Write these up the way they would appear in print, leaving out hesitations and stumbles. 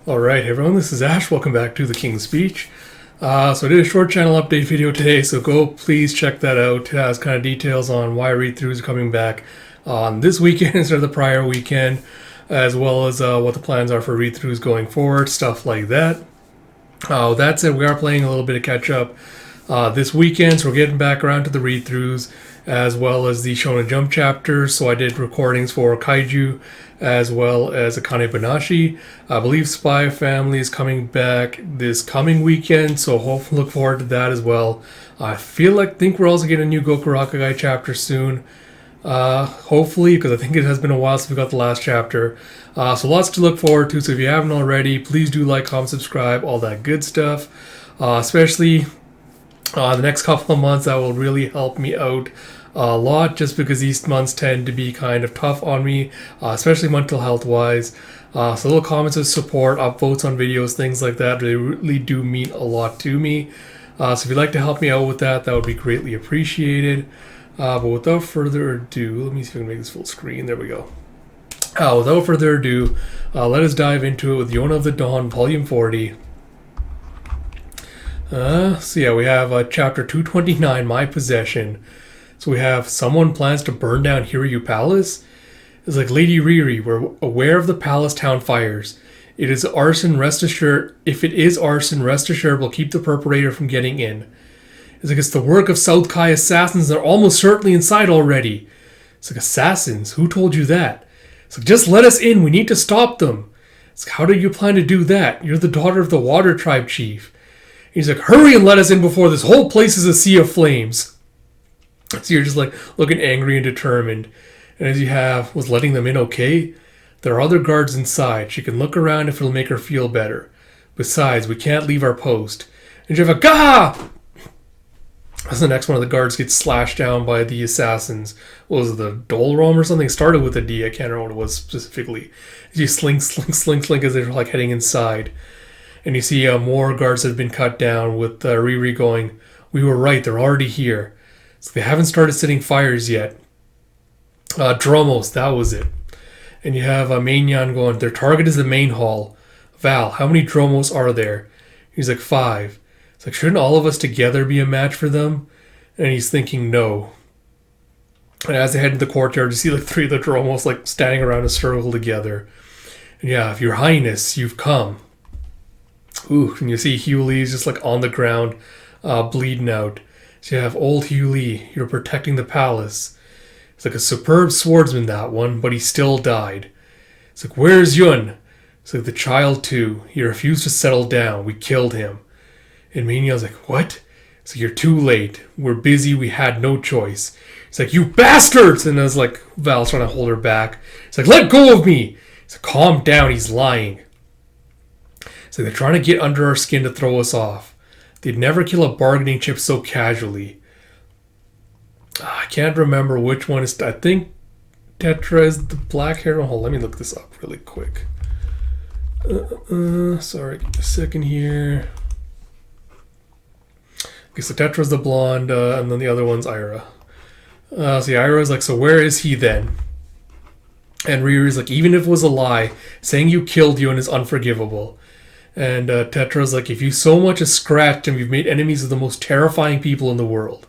Alright everyone, this is Ash. Welcome back to The King's Speech. So I did a short channel update video today, so go please check that out. It has kind of details on why read-throughs are coming back on this weekend instead of the prior weekend, as well as what the plans are for read-throughs going forward, stuff like that. That said, we are playing a little bit of catch-up this weekend, so we're getting back around to the read-throughs, as well as the Shonen Jump chapters. So I did recordings for Kaiju, as well as Akane Banashi. I believe Spy Family is coming back this coming weekend, so hopefully look forward to that as well. I think we're also getting a new Goku Rakugai chapter soon. Hopefully, because I think it has been a while since we got the last chapter. So lots to look forward to, so if you haven't already, please do like, comment, subscribe, all that good stuff. Especially the next couple of months, that will really help me out a lot, just because these months tend to be kind of tough on me, especially mental health wise. So little comments of support, upvotes on videos, things like that, they really do mean a lot to me. So if you'd like to help me out with that, that would be greatly appreciated. But without further ado, let me see if I can make this full screen. There we go. Without further ado, let us dive into it with Yona of the Dawn, Volume 40. So yeah, we have Chapter 229, My Possession. So we have, someone plans to burn down Hiryu Palace. It's like, Lady Riri, we're aware of the palace town fires. It is arson, rest assured. If it is arson, rest assured we'll keep the perpetrator from getting in. It's like, it's the work of South Kai assassins. They're almost certainly inside already. It's like, assassins? Who told you that? It's like, just let us in. We need to stop them. It's like, how do you plan to do that? You're the daughter of the Water Tribe Chief. He's like, hurry and let us in before this whole place is a sea of flames. So you're just like looking angry and determined. And as you have, was letting them in okay? There are other guards inside. She can look around if it'll make her feel better. Besides, we can't leave our post. And you have a Gah! As the next one of the guards gets slashed down by the assassins. What was it, the Dawm or something? It started with a D, I can't remember what it was specifically. You slink as they're like heading inside. And you see more guards that have been cut down, with Riri going, we were right, they're already here. So they haven't started setting fires yet. Dromos, that was it. And you have Mainyan going, their target is the main hall. Val, how many Dromos are there? He's like, 5. It's like, shouldn't all of us together be a match for them? And he's thinking, no. And as they head into the courtyard, you see like 3 of the Dromos like standing around a circle together. And yeah, if your highness, you've come. Ooh, and you see Hugh Lee's just like on the ground, bleeding out. So you have old Hugh Lee, you're protecting the palace. It's like a superb swordsman, that one, but he still died. It's like, where's Yun? It's like, the child too. He refused to settle down. We killed him. And Minya's like, what? It's like, you're too late. We're busy. We had no choice. It's like, you bastards! And I was like, Val's trying to hold her back. It's like, let go of me! It's like, calm down. He's lying. It's like, they're trying to get under our skin to throw us off. They'd never kill a bargaining chip so casually. I can't remember which one is. I think Tetra is the black hair. Hold on, let me look this up really quick. Sorry, give me a second here. Okay, so Tetra's the blonde, and then the other one's Ira. So yeah, Ira's like, so where is he then? And Riri's like, even if it was a lie, saying you killed Yun is unforgivable. And Tetra's like, if you so much as scratched him, you've made enemies of the most terrifying people in the world.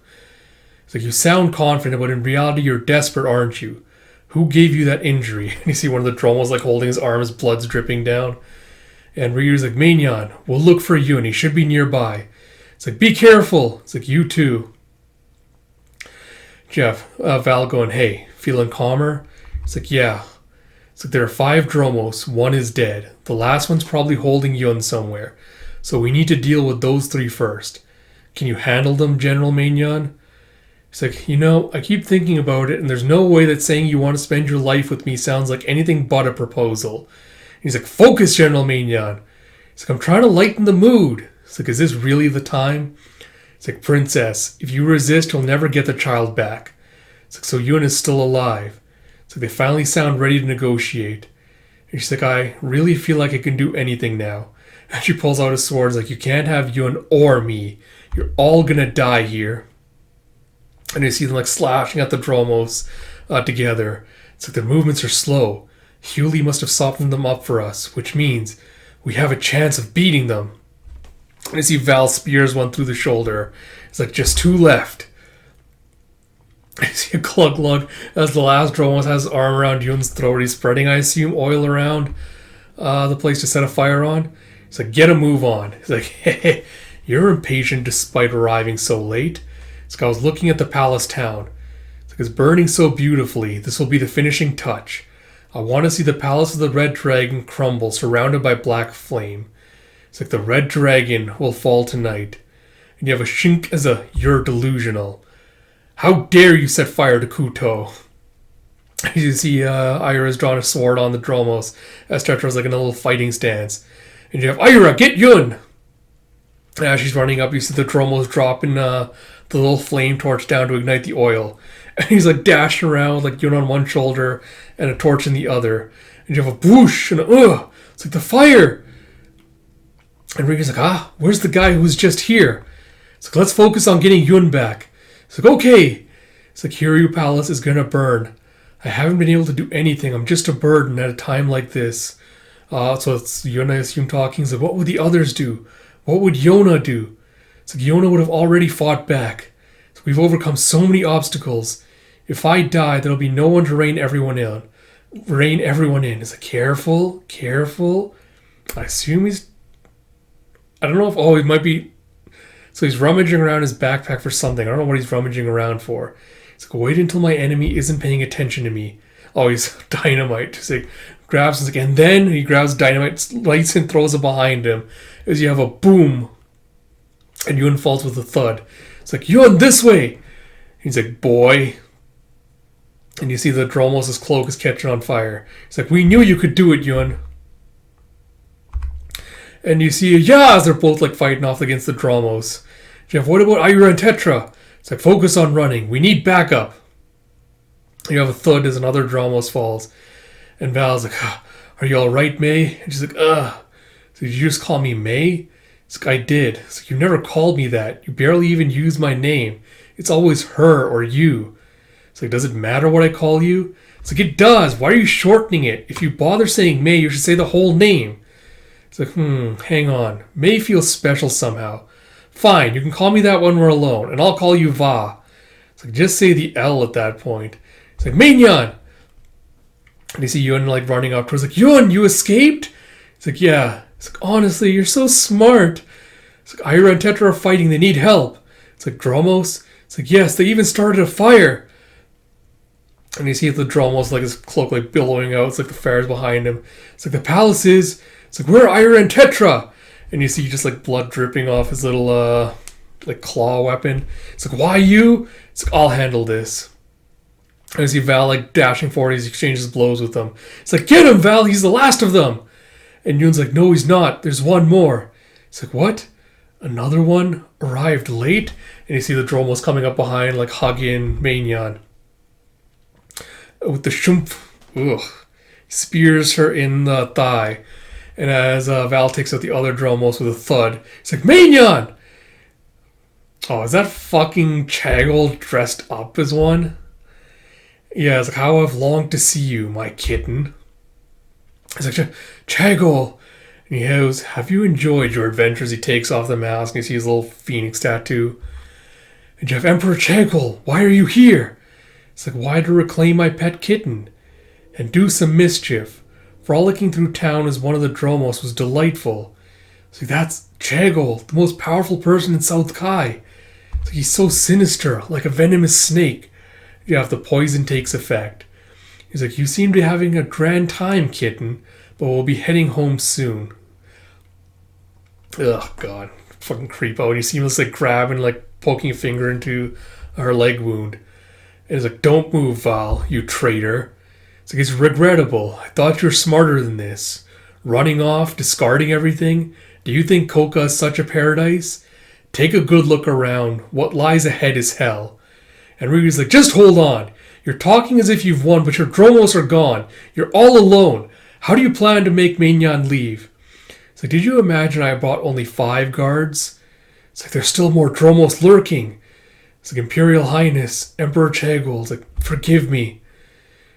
It's like, you sound confident, but in reality you're desperate, aren't you? Who gave you that injury? And you see one of the Dromos like holding his arms, blood's dripping down. And Ryu's like, Mainyan, we'll look for you, and he should be nearby. It's like, be careful. It's like, you too. Jeff, Val going, hey, feeling calmer? It's like, yeah. It's like, there are 5 Dromos, 1 is dead. The last one's probably holding Yun somewhere. So we need to deal with those 3 first. Can you handle them, General Mainyan? It's like, I keep thinking about it, and there's no way that saying you want to spend your life with me sounds like anything but a proposal. And he's like, focus, General Mainyan. It's like, I'm trying to lighten the mood. It's like, is this really the time? It's like, Princess, if you resist, you'll never get the child back. It's like, so Yun is still alive. It's like, they finally sound ready to negotiate. And she's like, I really feel like I can do anything now. And she pulls out a sword. It's like, you can't have Yun or me. You're all gonna die here. And you see them like slashing at the Dromos together. It's like, their movements are slow. Hewley must have softened them up for us, which means we have a chance of beating them. And you see Val spears one through the shoulder. It's like, just 2 left. I see a Glug Glug as the last drone has his arm around Yun's throat. He's spreading, I assume, oil around the place to set a fire on. He's like, get a move on. He's like, hey, you're impatient despite arriving so late. It's like, I was looking at the palace town. It's like, it's burning so beautifully. This will be the finishing touch. I want to see the palace of the Red Dragon crumble, surrounded by black flame. It's like, the Red Dragon will fall tonight. And you have a shink as a, you're delusional. How dare you set fire to Kuto? You see Ira has drawn a sword on the Dromos as Tetra's like in a little fighting stance. And you have, Ira, get Yun! And as she's running up, you see the Dromos dropping the little flame torch down to ignite the oil. And he's like dashing around like Yun on one shoulder and a torch in the other. And you have a boosh and a ugh. It's like the fire! And Rika's like, where's the guy who was just here? It's like, let's focus on getting Yun back. It's like, okay. It's like, Hiryu Palace is gonna burn. I haven't been able to do anything. I'm just a burden at a time like this. So it's Yona, I assume, talking. He's like, what would the others do? What would Yona do? It's like, Yona would have already fought back. So we've overcome so many obstacles. If I die, there'll be no one to rein everyone in. It's like, careful. I assume he's... I don't know if... it might be... So he's rummaging around his backpack for something. I don't know what he's rummaging around for. He's like, wait until my enemy isn't paying attention to me. Oh, he's dynamite. Just like, grabs and, and then he grabs dynamite, lights and throws it behind him. As you have a boom. And Yun falls with a thud. It's like, Yun, this way! He's like, boy. And you see the Dromos' cloak is catching on fire. He's like, we knew you could do it, Yun. And you see, as they're both like fighting off against the Dromos. Jeff, what about Ira and Tetra? It's like, focus on running. We need backup. You have a thud as another Dromos falls. And Val's like, are you alright, May? And she's like, So did you just call me May? It's like, I did. It's like, you never called me that. You barely even used my name. It's always her or you. It's like, does it matter what I call you? It's like, it does. Why are you shortening it? If you bother saying May, you should say the whole name. It's like, hang on. May feels special somehow. Fine, you can call me that when we're alone, and I'll call you Va. It's like, just say the L at that point. It's like, Mignon! And you see Yun like running up towards like, Yun, you escaped? It's like, yeah. It's like, honestly, you're so smart. It's like, Ira and Tetra are fighting, they need help. It's like, Dromos? It's like, yes, they even started a fire. And you see the Dromos like his cloak like billowing out. It's like the fire's behind him. It's like, the palace is. It's like, where are Ira and Tetra? And you see just like blood dripping off his little like claw weapon. It's like, why you? It's like, I'll handle this. And you see Val like dashing forward as he exchanges blows with them. It's like, get him, Val, he's the last of them. And Yun's like, no, he's not. There's one more. It's like, what? Another one arrived late? And you see the Dromos coming up behind, like hugging Maignan. With the shump, he spears her in the thigh. And as Val takes out the other Dromos with a thud, he's like, Maignan! Oh, is that fucking Chagol dressed up as one? Yeah, it's like, how I've longed to see you, my kitten. It's like, Chagol! And he goes, have you enjoyed your adventures? He takes off the mask and you see his little phoenix tattoo. And you have Emperor Chagol, why are you here? It's like, why to reclaim my pet kitten? And do some mischief. Frolicking through town as one of the Dromos was delightful. It's like, that's Chagol, the most powerful person in South Kai. It's like, he's so sinister, like a venomous snake. You have the poison takes effect. He's like, you seem to be having a grand time, kitten, but we'll be heading home soon. Ugh, God. Fucking creepo. And you see him just like grabbing, like poking a finger into her leg wound. And he's like, don't move, Val, you traitor. It's like, it's regrettable. I thought you were smarter than this. Running off, discarding everything. Do you think Koka is such a paradise? Take a good look around. What lies ahead is hell. And Ryu's like, just hold on. You're talking as if you've won, but your Dromos are gone. You're all alone. How do you plan to make Maignan leave? It's like, did you imagine I brought only 5 guards? It's like, there's still more Dromos lurking. It's like, Imperial Highness, Emperor Chagol. It's like, forgive me.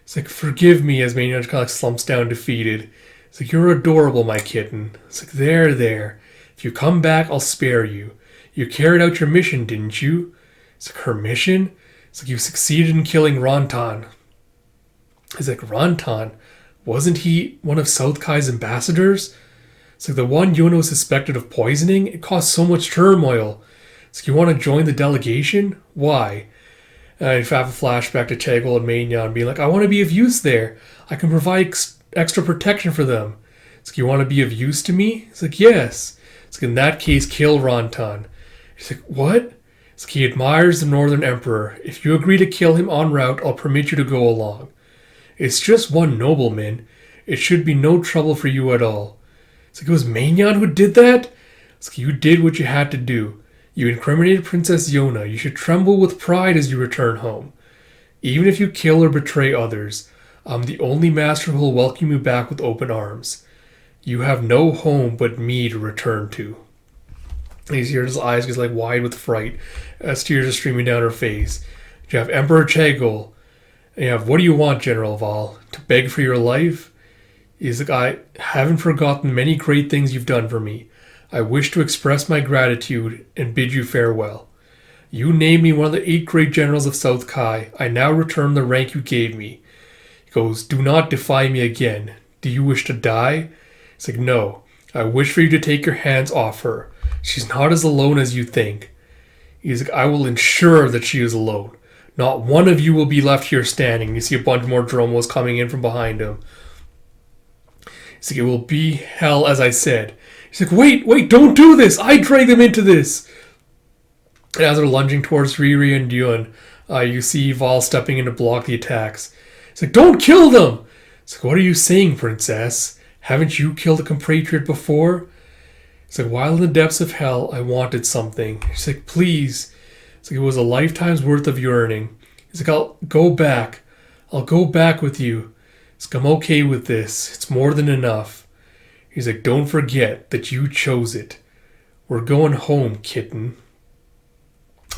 It's like, forgive me, as Maignan kind of like slumps down defeated. It's like, you're adorable, my kitten. It's like, there. If you come back, I'll spare you. You carried out your mission, didn't you? It's like, her mission? It's like, you succeeded in killing Rantan. It's like, Rantan? Wasn't he one of South Kai's ambassadors? It's like, the one Yona was suspected of poisoning? It caused so much turmoil. It's like, you want to join the delegation? Why? And I have a flashback to Chegol and Maignan being like, I want to be of use there. I can provide extra protection for them. It's like, you want to be of use to me? It's like, yes. It's like, in that case, kill Rantan. He's like, what? It's like, he admires the Northern Emperor. If you agree to kill him en route, I'll permit you to go along. It's just one nobleman. It should be no trouble for you at all. It's like, it was Maignan who did that? It's like, you did what you had to do. You incriminated Princess Yona. You should tremble with pride as you return home. Even if you kill or betray others, I'm the only master who will welcome you back with open arms. You have no home but me to return to. And you see his eyes get like wide with fright as tears are streaming down her face. You have Emperor Chegol. And you have, what do you want, General Val? To beg for your life? He's like, I haven't forgotten many great things you've done for me. I wish to express my gratitude and bid you farewell. You named me one of the 8 great generals of South Kai. I now return the rank you gave me. He goes, do not defy me again. Do you wish to die? He's like, no. I wish for you to take your hands off her. She's not as alone as you think. He's like, I will ensure that she is alone. Not one of you will be left here standing. You see a bunch more Dromos coming in from behind him. He's like, it will be hell as I said. He's like, wait, don't do this. I dragged them into this. And as they're lunging towards Riri and Yun, you see Val stepping in to block the attacks. He's like, don't kill them. He's like, what are you saying, princess? Haven't you killed a compatriot before? He's like, while in the depths of hell, I wanted something. He's like, please. It's like, it was a lifetime's worth of yearning. He's like, I'll go back. I'll go back with you. He's like, I'm okay with this. It's more than enough. He's like, don't forget that you chose it. We're going home, kitten.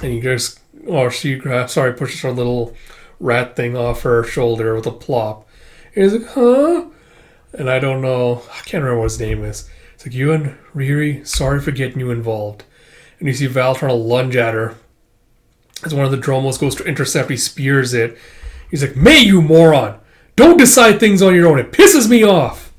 And he just, pushes her little rat thing off her shoulder with a plop. And he's like, huh? And I don't know, I can't remember what his name is. It's like, you and Riri, sorry for getting you involved. And you see Val trying to lunge at her. As one of the Dromos goes to intercept, he spears it. He's like, May, you moron! Don't decide things on your own. It pisses me off.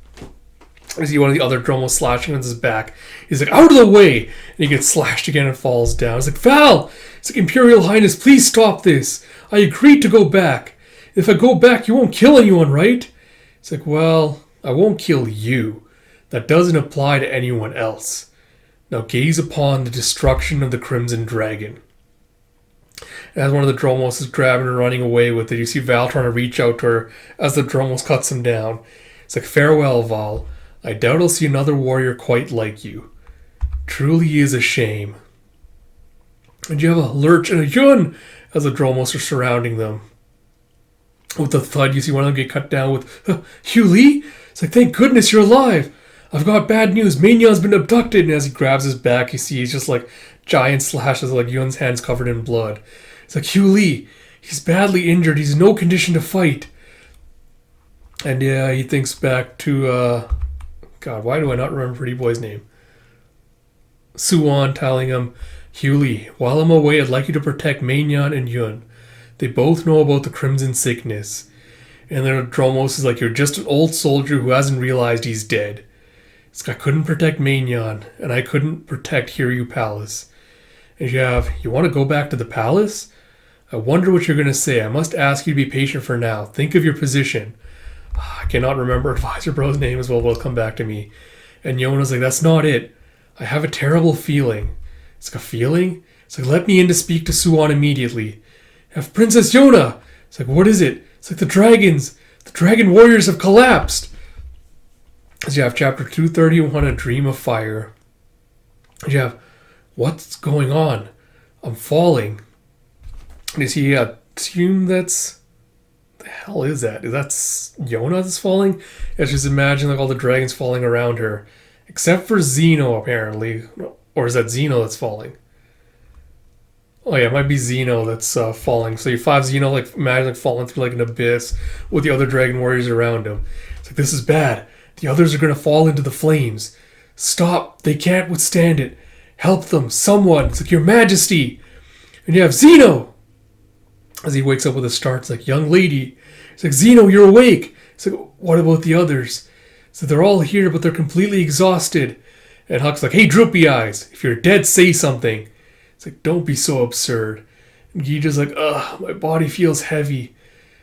You see one of the other Dromos slashing on his back. He's like, out of the way! And he gets slashed again and falls down. He's like, Val! It's like, Imperial Highness, please stop this. I agreed to go back. If I go back, you won't kill anyone, right? It's like, well, I won't kill you. That doesn't apply to anyone else. Now gaze upon the destruction of the Crimson Dragon. And as one of the Dromos is grabbing and running away with it, you see Val trying to reach out to her as the Dromos cuts him down. It's like, farewell, Val. I doubt I'll see another warrior quite like you. Truly is a shame. And you have a Lurch and a Yun as the Dromos are surrounding them. With a thud, you see one of them get cut down with, Hugh Lee? It's like, thank goodness you're alive. I've got bad news. Maignan's been abducted. And as he grabs his back, you see he's just like giant slashes, like Yun's hands covered in blood. It's like, Hugh Lee, he's badly injured. He's in no condition to fight. And yeah, he thinks back to, God, why do I not remember Pretty Boy's name? Suwon telling him, Hugh Lee, while I'm away, I'd like you to protect Maignan and Yun. They both know about the Crimson Sickness. And then Dromos is like, you're just an old soldier who hasn't realized he's dead. It's like, I couldn't protect Maignan, and I couldn't protect Hiryu Palace. And you want to go back to the palace? I wonder what you're going to say. I must ask you to be patient for now. Think of your position. I cannot remember Advisor Bro's name as well, but it'll come back to me. And Yona's like, that's not it. I have a terrible feeling. It's like, a feeling? It's like, let me in to speak to Suwon immediately. Have Princess Yona! It's like, what is it? It's like the dragons. The dragon warriors have collapsed. So you have chapter 231, A Dream of Fire. You have, what's going on? I'm falling. And you see a tomb that's... the hell is that? Is that Yona that's falling? Yeah, just imagine like all the dragons falling around her. Except for Xeno, apparently. Or is that Xeno that's falling? Oh yeah, it might be Xeno that's falling. So you have Xeno, like, imagine like falling through like an abyss with the other dragon warriors around him. It's like, this is bad. The others are going to fall into the flames. Stop. They can't withstand it. Help them. Someone. It's like, Your Majesty. And you have Zeno. As he wakes up with a start, it's like, young lady. It's like, Zeno, you're awake. It's like, what about the others? So they're all here, but they're completely exhausted. And Huck's like, hey, Droopy Eyes, if you're dead, say something. It's like, don't be so absurd. And Gija's like, ugh, my body feels heavy.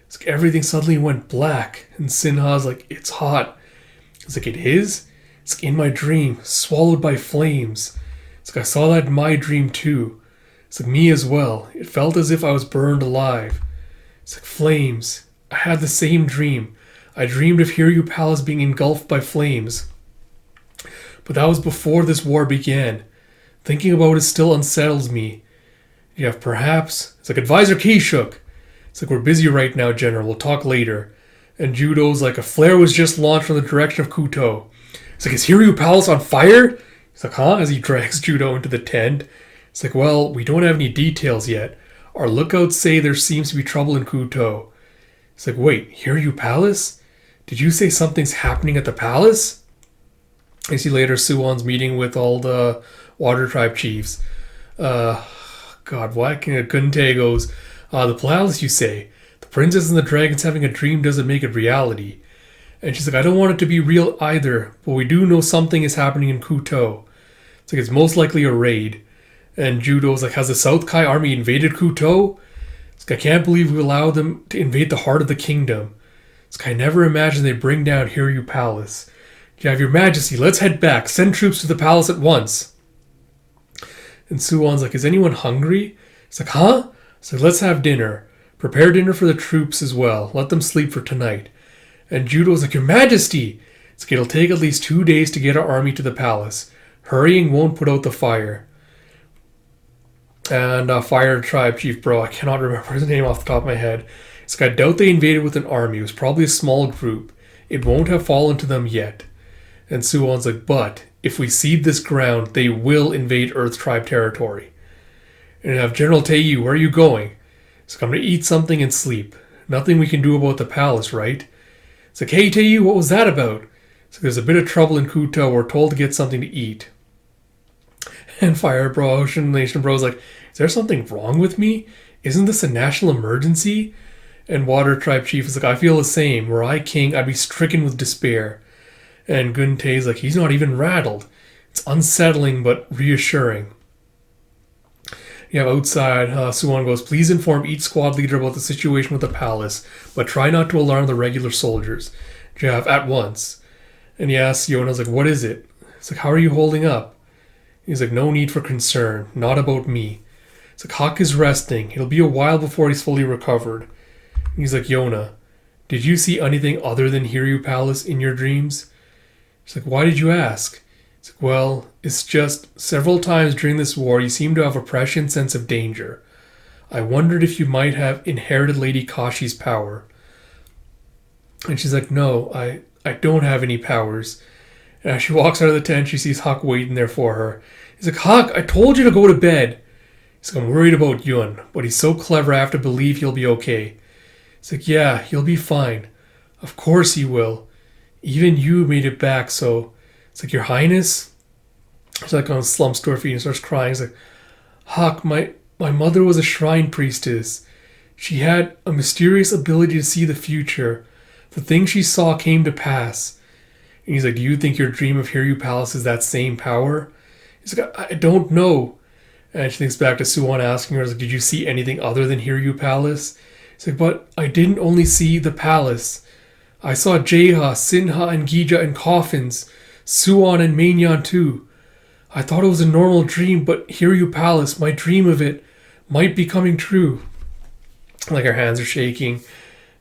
It's like everything suddenly went black. And Sinha's like, it's hot. It's like, it is? It's like, in my dream, swallowed by flames. It's like, I saw that in my dream too. It's like, me as well. It felt as if I was burned alive. It's like, flames. I had the same dream. I dreamed of Hiryu Palace being engulfed by flames. But that was before this war began. Thinking about it still unsettles me. Yeah, perhaps. It's like, Advisor Keishuk. It's like, we're busy right now, General. We'll talk later. And Judo's like, a flare was just launched from the direction of Kuto. It's like, is Hiryu Palace on fire? He's like, huh? As he drags Judo into the tent. It's like, well, we don't have any details yet. Our lookouts say there seems to be trouble in Kuto. It's like, wait, Hiryu Palace? Did you say something's happening at the palace? I see later Suwon's meeting with all the Water Tribe chiefs. God, why can't Gunte goes, the palace, you say? The princess and the dragons having a dream doesn't make it reality. And she's like, I don't want it to be real either, but we do know something is happening in Kuto. It's like, it's most likely a raid. And Judo's like, has the South Kai army invaded Kuto? It's like, I can't believe we allowed them to invade the heart of the kingdom. It's like, I never imagined they'd bring down Hiryu Palace. You have Your Majesty, let's head back. Send troops to the palace at once. And Suwon's like, is anyone hungry? It's like, huh? It's like, let's have dinner. Prepare dinner for the troops as well. Let them sleep for tonight. And Judo's like, Your Majesty! It's like, it'll take at least 2 days to get our army to the palace. Hurrying won't put out the fire. And Fire Tribe Chief Bro, I cannot remember his name off the top of my head. It's like, I doubt they invaded with an army. It was probably a small group. It won't have fallen to them yet. And Suwon's like, but if we cede this ground, they will invade Earth Tribe territory. And you have General Teiyu, where are you going? It's like, I'm going to eat something and sleep. Nothing we can do about the palace, right? It's like, hey Teiyu, what was that about? It's like, there's a bit of trouble in Kuto. We're told to get something to eat. And Fire Bro, Ocean Nation Bro's like, is there something wrong with me? Isn't this a national emergency? And Water Tribe Chief is like, I feel the same. Were I king, I'd be stricken with despair. And Gunte's like, he's not even rattled. It's unsettling but reassuring. You have outside, Suwon goes, please inform each squad leader about the situation with the palace, but try not to alarm the regular soldiers. You have at once. And he asks Yona's like, what is it? It's like, how are you holding up? He's like, no need for concern. Not about me. It's like, Hawk is resting. It'll be a while before he's fully recovered. And he's like, Yona, did you see anything other than Hiryu Palace in your dreams? She's like, why did you ask? It's like, well, it's just several times during this war you seem to have a prescient sense of danger. I wondered if you might have inherited Lady Kashi's power. And she's like, no, I don't have any powers. And as she walks out of the tent, she sees Huck waiting there for her. He's like, Huck, I told you to go to bed. He's like, I'm worried about Yun, but he's so clever I have to believe he'll be okay. He's like, yeah, he'll be fine. Of course he will. Even you made it back, so... It's like, Your Highness? She's like on slumps to her feet and starts crying. He's like, Huck, my mother was a shrine priestess. She had a mysterious ability to see the future. The things she saw came to pass. And he's like, do you think your dream of Hiryu Palace is that same power? He's like, I don't know. And she thinks back to Suwon asking her, like, did you see anything other than Hiryu Palace? He's like, but I didn't only see the palace. I saw Jeha, Sinha, and Gija in coffins. Suwon and Mainyan too. I thought it was a normal dream, but Hiryu Palace, my dream of it, might be coming true. Like, her hands are shaking,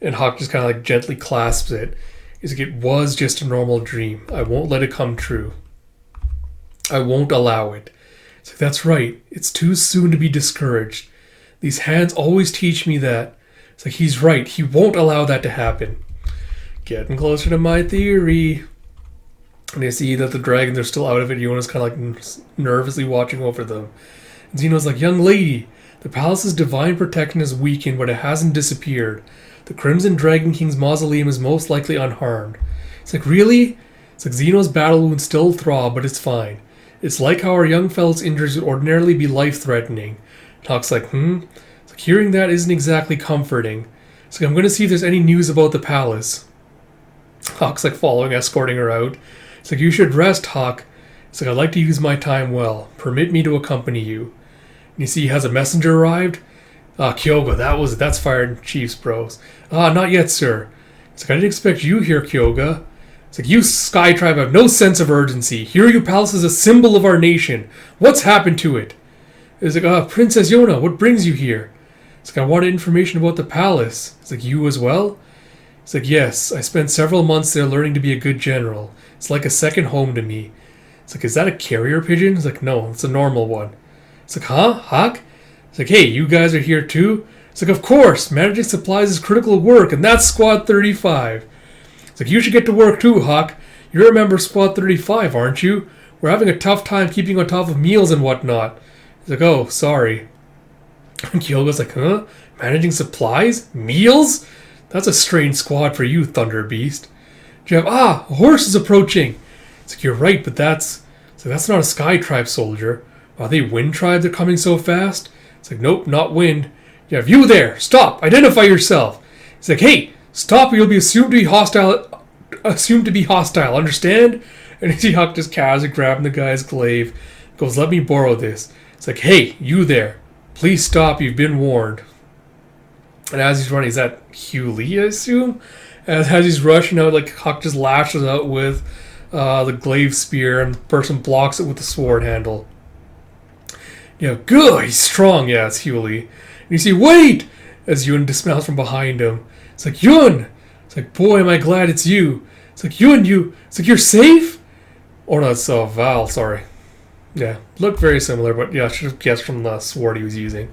and Hawk just kind of like gently clasps it. He's like, it was just a normal dream. I won't let it come true. I won't allow it. It's like, that's right. It's too soon to be discouraged. These hands always teach me that. It's like, he's right. He won't allow that to happen. Getting closer to my theory. And they see that the dragons are still out of it. Yona's kind of like nervously watching over them. And Zeno's like, young lady, the palace's divine protection is weakened, but it hasn't disappeared. The Crimson Dragon King's mausoleum is most likely unharmed. It's like, really? It's like Zeno's battle wounds still throb, but it's fine. It's like how our young fellow's injuries would ordinarily be life-threatening. Huck's like, It's like, hearing that isn't exactly comforting. It's like, I'm going to see if there's any news about the palace. Huck's like following, escorting her out. It's like, you should rest, Huck. It's like, I'd like to use my time well. Permit me to accompany you. And you see, has a messenger arrived? Kyoga, that's Fire and Chief's bros. Not yet, sir. It's like, I didn't expect you here, Kyoga. It's like, you Sky Tribe have no sense of urgency. Hiryu Palace is a symbol of our nation. What's happened to it? It's like, Princess Yona, what brings you here? It's like, I wanted information about the palace. It's like, you as well? It's like, yes, I spent several months there learning to be a good general. It's like a second home to me. It's like, is that a carrier pigeon? It's like, no, it's a normal one. It's like, huh? Huck? It's like, hey, you guys are here too? It's like, of course, managing supplies is critical work, and that's Squad 35. It's like, you should get to work too, Huck. You're a member of Squad 35, aren't you? We're having a tough time keeping on top of meals and whatnot. It's like, oh, sorry. And Kyogo's like, huh? Managing supplies? Meals? That's a strange squad for you, Thunder Beast. You have, a horse is approaching. It's like, you're right, but that's not a Sky Tribe soldier. Are they Wind Tribe that are coming so fast? It's like, nope, not Wind. You have, you there, stop, identify yourself. It's like, hey, stop or you'll be assumed to be hostile, understand? And you see Huck just casually grabbing the guy's glaive. Goes, let me borrow this. It's like, hey, you there. Please stop, you've been warned. And as he's running, is that Hugh Lee, I assume? As he's rushing out, like, Huck just lashes out with the glaive spear, and the person blocks it with the sword handle. Yeah, good, he's strong, yeah, it's Hugh Lee. And you see, wait! As Yun dismounts from behind him. It's like, Yun! It's like, boy, am I glad it's you. It's like, Yun, it's like, you're safe? Oh, no, it's Val, sorry. Yeah, looked very similar, but yeah, I should have guessed from the sword he was using.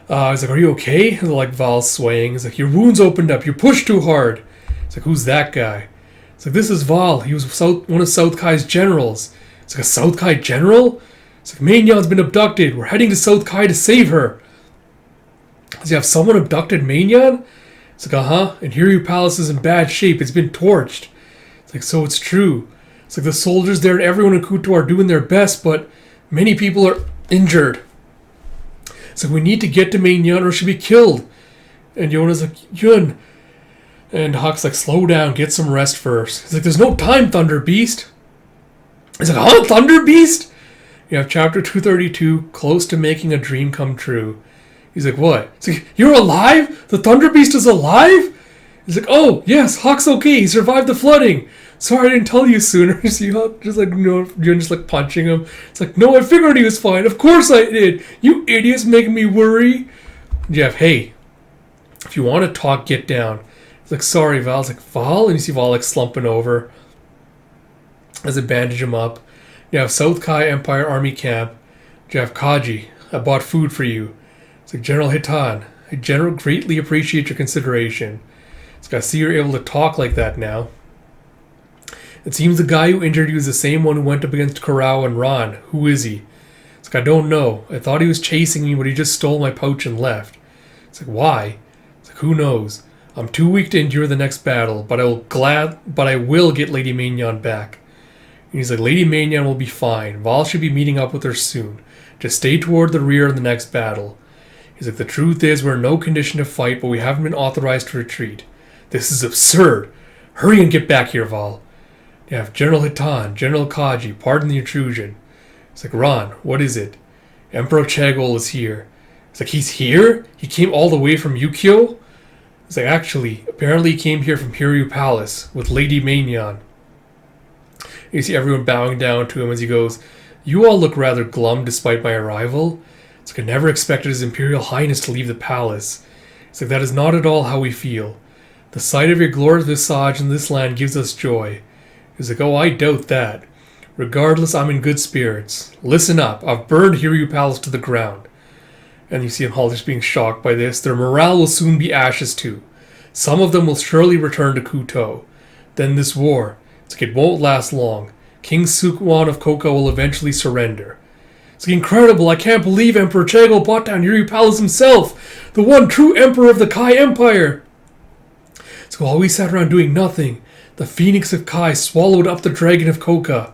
He's like, are you okay? And like, Val's swaying. He's like, your wounds opened up. You pushed too hard. It's like, who's that guy? It's like, this is Val. He was one of South Kai's generals. It's like, a South Kai general? It's like, Mainyan's been abducted. We're heading to South Kai to save her. Does he have someone abducted Mainyan? It's like, and Hiryu Palace is in bad shape. It's been torched. It's like, so it's true. It's like, the soldiers there and everyone in Kuto are doing their best, but many people are injured. So we need to get to Mainyan or she'll be killed. And Yona's like, Yun. And Huck's like, slow down, get some rest first. He's like, there's no time, Thunder Beast. He's like, Thunder Beast? You have chapter 232, close to making a dream come true. He's like, what? He's like, you're alive? The Thunder Beast is alive? He's like, oh, yes, Huck's okay. He survived the flooding. Sorry I didn't tell you sooner. You see Huck just like, no, Yun just like punching him. It's like, no, I figured he was fine. Of course I did. You idiots making me worry. Jeff, hey, if you want to talk, get down. He's like, sorry, Val. It's like, Val? And you see Val like slumping over as they bandage him up. You have South Kai Empire Army Camp. You have Kaji. I bought food for you. It's like, General Hitan, I greatly appreciate your consideration. It's like, I see you're able to talk like that now. It seems the guy who injured you is the same one who went up against Kurao and Ron. Who is he? It's like, I don't know. I thought he was chasing me, but he just stole my pouch and left. It's like, why? It's like, who knows? I'm too weak to endure the next battle, but I will get Lady Mainyan back. And he's like, Lady Mainyan will be fine. Val should be meeting up with her soon. Just stay toward the rear in the next battle. He's like, the truth is we're in no condition to fight, but we haven't been authorized to retreat. This is absurd. Hurry and get back here, Val. You have General Hitan, General Kaji, pardon the intrusion. It's like, Ron, what is it? Emperor Chagol is here. It's like, he's here? He came all the way from Yukio? It's like, actually, apparently he came here from Hiryu Palace with Lady Mainyan. You see everyone bowing down to him as he goes, you all look rather glum despite my arrival. It's like, I never expected His Imperial Highness to leave the palace. It's like, that is not at all how we feel. The sight of your glorious visage in this land gives us joy. He's like, oh, I doubt that. Regardless, I'm in good spirits. Listen up, I've burned Hiryu Palace to the ground. And you see them all just being shocked by this. Their morale will soon be ashes too. Some of them will surely return to Kuto. Then this war, it's like, it won't last long. King Sukwon of Koka will eventually surrender. It's like, incredible, I can't believe Emperor Chagol brought down Hiryu Palace himself, the one true emperor of the Kai Empire. So while we sat around doing nothing, The Phoenix of Kai swallowed up the Dragon of Koka.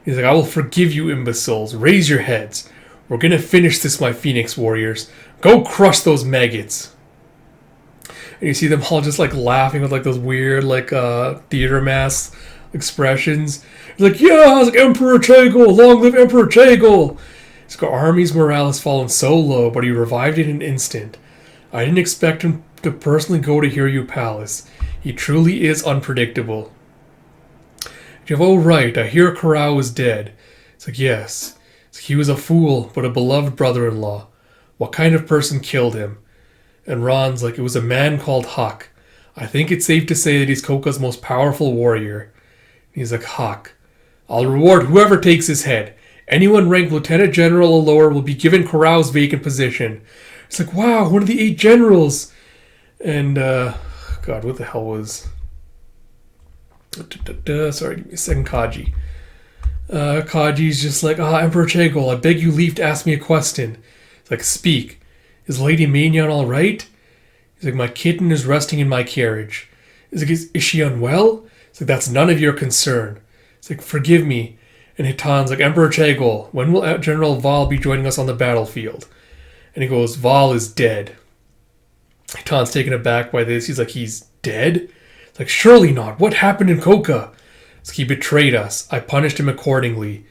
He's like, I will forgive you, imbeciles. Raise your heads. We're gonna finish this, my Phoenix warriors. Go crush those maggots. And you see them all just like laughing with like those weird like theater mask expressions. He's like, yeah, it's like Emperor Chagol, long live Emperor Chagol. His army's morale has fallen so low, but he revived it in an instant. I didn't expect him to personally go to Hiryu Palace. He truly is unpredictable. Oh right, I hear Karao is dead. It's like, yes. It's like, he was a fool, but a beloved brother-in-law. What kind of person killed him? And Ron's like, it was a man called Huck. I think it's safe to say that he's Koka's most powerful warrior. He's like, Huck, I'll reward whoever takes his head. Anyone ranked Lieutenant General or lower will be given Karao's vacant position. It's like, wow, one of the 8 generals. And, God, what the hell was... Sorry, give me a second, Kaji. Kaji's just like, Emperor Chagol, I beg you leave to ask me a question. He's like, speak. Is Lady Mignon all right? He's like, my kitten is resting in my carriage. He's like, is she unwell? He's like, that's none of your concern. He's like, forgive me. And Hitan's like, Emperor Chagol, when will General Val be joining us on the battlefield? And he goes, Val is dead. Hitan's taken aback by this. He's like, he's dead? It's like, surely not. What happened in Koka? It's like, he betrayed us. I punished him accordingly.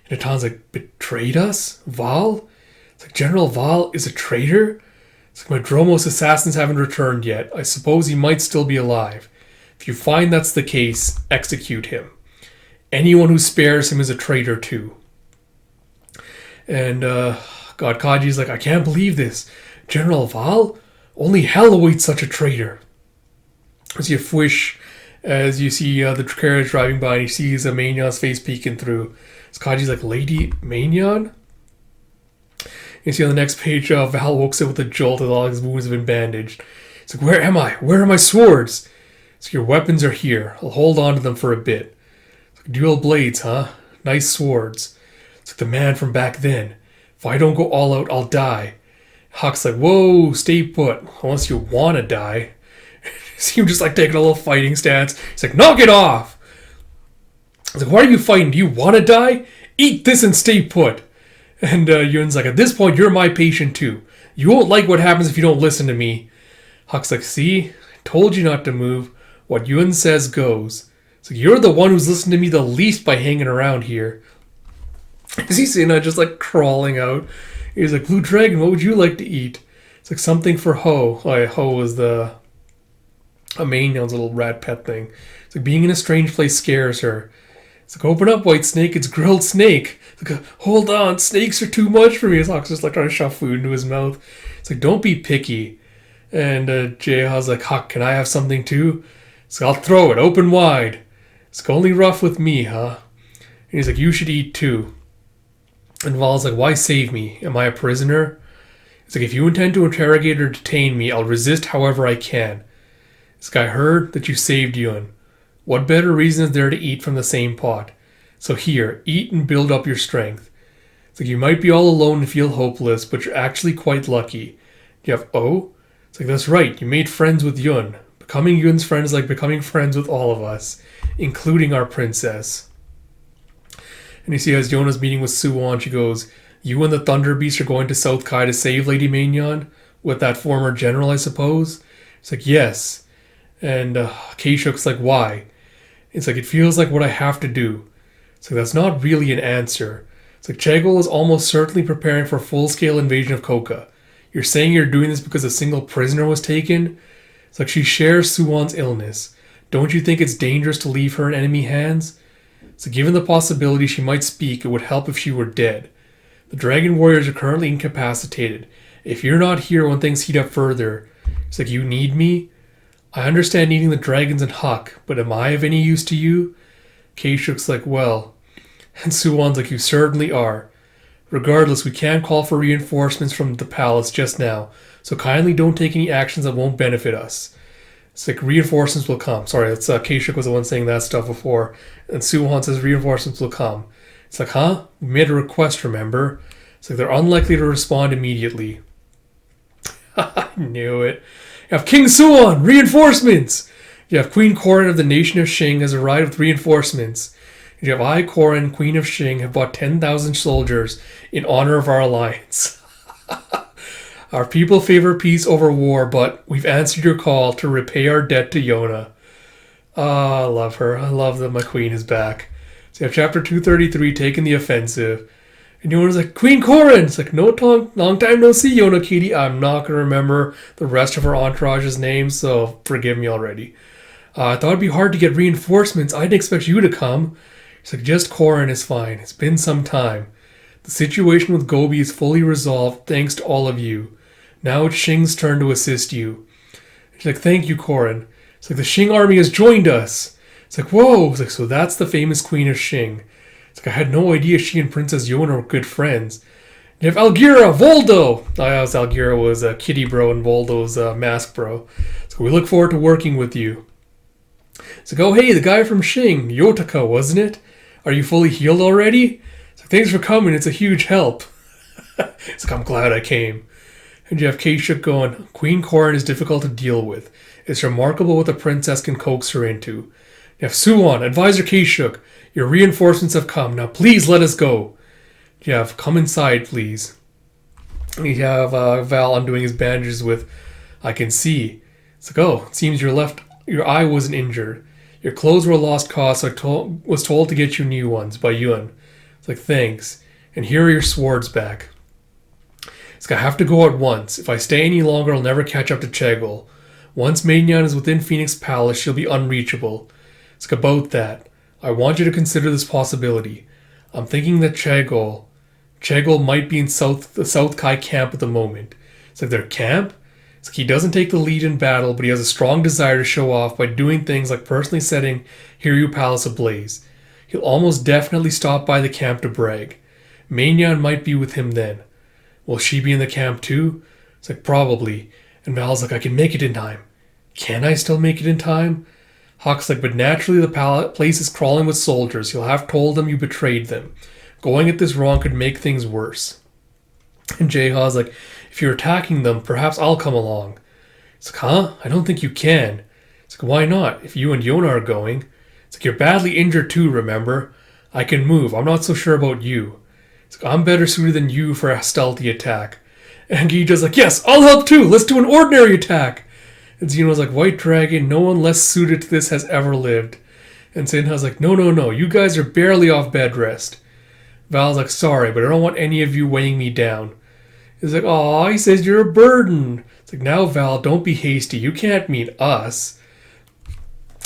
And Hitan's like, betrayed us? Val? It's like, General Val is a traitor? It's like, my Dromos assassins haven't returned yet. I suppose he might still be alive. If you find that's the case, execute him. Anyone who spares him is a traitor too. And, God, Kaji's like, I can't believe this. General Val? Only hell awaits such a traitor. As you fwish, as you see the carriage driving by, and he sees Magnon's face peeking through. So Kaji's like, Lady Magnon? You see on the next page, Val wakes up with a jolt as all his wounds have been bandaged. He's like, where am I? Where are my swords? So your weapons are here. I'll hold on to them for a bit. It's like, dual blades, huh? Nice swords. It's like the man from back then. If I don't go all out, I'll die. Huck's like, whoa, stay put. Unless you want to die. See him just like taking a little fighting stance. He's like, knock it off. I was like, why are you fighting? Do you want to die? Eat this and stay put. And Yun's like, at this point, you're my patient too. You won't like what happens if you don't listen to me. Huck's like, see? I told you not to move. What Yun says goes. So you're the one who's listened to me the least by hanging around here. Is he seeing just like crawling out? He's like, Blue Dragon, what would you like to eat? It's like something for Ho. Oh, yeah, Ho was the Magnon's little rat pet thing. It's like being in a strange place scares her. It's like, open up, White Snake, it's grilled snake. It's like, hold on, snakes are too much for me. His Huck's just like trying to shove food into his mouth. It's like, don't be picky. And Jaeha's like, Huck, can I have something too? It's like, I'll throw it, open wide. It's like, only rough with me, huh? And he's like, you should eat too. And Val's like, why save me? Am I a prisoner? It's like, if you intend to interrogate or detain me, I'll resist however I can. This guy heard that you saved Yun. What better reason is there to eat from the same pot? So here, eat and build up your strength. It's like, you might be all alone and feel hopeless, but you're actually quite lucky. You have O? It's like, that's right, you made friends with Yun. Becoming Yun's friend is like becoming friends with all of us, including our princess. And you see as Yona's meeting with Suwon, she goes, you and the Thunder Beast are going to South Kai to save Lady Mignon? With that former general, I suppose? It's like, yes. And Keishuk's like, why? It's like, it feels like what I have to do. It's like, that's not really an answer. It's like, Chagol is almost certainly preparing for a full-scale invasion of Koka. You're saying you're doing this because a single prisoner was taken? It's like, she shares Suwon's illness. Don't you think it's dangerous to leave her in enemy hands? So given the possibility she might speak, it would help if she were dead. The Dragon Warriors are currently incapacitated. If you're not here when things heat up further, it's like, you need me? I understand needing the dragons and Huck, but am I of any use to you? Keishuk's like, well. And Suwon's like, you certainly are. Regardless, we can't call for reinforcements from the palace just now, so kindly don't take any actions that won't benefit us. It's like, reinforcements will come. Sorry, that's Keishuk was the one saying that stuff before. And Suwon says reinforcements will come. It's like, huh? We made a request, remember? It's like, they're unlikely to respond immediately. I knew it. You have King Suwon, reinforcements! You have Queen Corrin of the nation of Xing has arrived with reinforcements. And you have I, Corrin, Queen of Xing, have brought 10,000 soldiers in honor of our alliance. Our people favor peace over war, but we've answered your call to repay our debt to Yona. Ah, I love her. I love that my queen is back. So you have chapter 233, taking the offensive. And Yona's like, Queen Corrin! It's like, long time no see, Yona Kitty. I'm not going to remember the rest of her entourage's names, so forgive me already. I thought it'd be hard to get reinforcements. I didn't expect you to come. He's like, just Corrin is fine. It's been some time. The situation with Gobi is fully resolved thanks to all of you. Now it's Xing's turn to assist you. She's like, thank you, Corrin. It's like, the Xing army has joined us. It's like, whoa. It's like, so that's the famous Queen of Xing. It's like, I had no idea she and Princess Yona were good friends. You have Algira, Voldo. Algira was Kitty Bro and Voldo's Mask Bro. So we look forward to working with you. It's like, oh, hey, the guy from Xing, Yotaka, wasn't it? Are you fully healed already? It's like, thanks for coming. It's a huge help. It's like, I'm glad I came. And you have Keishuk going, Queen Corrin is difficult to deal with. It's remarkable what the princess can coax her into. You have Suwon, Advisor Keishuk. Your reinforcements have come. Now please let us go. You have, come inside, please. And you have Val undoing his bandages with, I can see. It's like, oh, it seems your eye wasn't injured. Your clothes were a lost cause, so I was told to get you new ones by Yun. It's like, thanks. And here are your swords back. It's like, I have to go at once. If I stay any longer, I'll never catch up to Chegol. Once Maignan is within Phoenix Palace, she'll be unreachable. It's like, about that. I want you to consider this possibility. I'm thinking that Chegol might be in the South Kai camp at the moment. It's like, their camp? It's like, he doesn't take the lead in battle, but he has a strong desire to show off by doing things like personally setting Hiryu Palace ablaze. He'll almost definitely stop by the camp to brag. Maignan might be with him then. Will she be in the camp too? It's like, probably. And Val's like, I can make it in time. Can I still make it in time? Huck's like, but naturally the place is crawling with soldiers. You'll have told them you betrayed them. Going at this wrong could make things worse. And Jaeha's like, if you're attacking them, perhaps I'll come along. It's like, huh? I don't think you can. It's like, why not? If you and Yona are going. It's like, you're badly injured too, remember? I can move. I'm not so sure about you. It's like, I'm better suited than you for a stealthy attack. And Gija's like, yes, I'll help too. Let's do an ordinary attack. And Xeno's like, White Dragon, no one less suited to this has ever lived. And Sinha's like, no, you guys are barely off bed rest. Val's like, sorry, but I don't want any of you weighing me down. He's like, aw, he says you're a burden. It's like, now Val, don't be hasty. You can't mean us.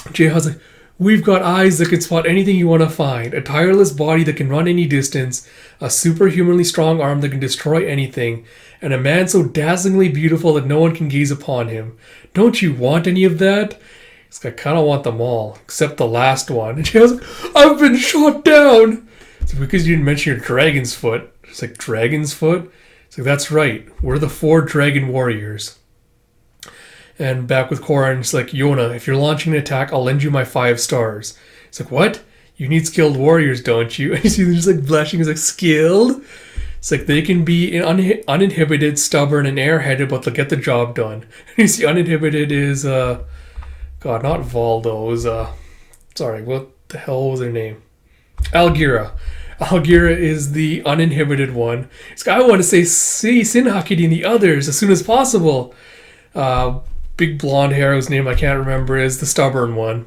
Jaeha's like, we've got eyes that can spot anything you want to find, a tireless body that can run any distance, a superhumanly strong arm that can destroy anything, and a man so dazzlingly beautiful that no one can gaze upon him. Don't you want any of that? He's like, I kind of want them all, except the last one. And Jaeha's like, I've been shot down. It's because you didn't mention your dragon's foot. It's like, dragon's foot? It's like, that's right. We're the 4 dragon warriors. And back with Corrin, it's like, Yona, if you're launching an attack, I'll lend you my 5 stars. It's like, what? You need skilled warriors, don't you? And you see them just like blushing. He's like, skilled? It's like, they can be uninhibited, stubborn, and airheaded, but they'll get the job done. And you see uninhibited is, God, not Voldo. It was, sorry, what the hell was their name? Algira. Algira is the uninhibited one. It's like, I want to say Sinhakidi and the others as soon as possible. Big blonde hair, whose name I can't remember, is the stubborn one.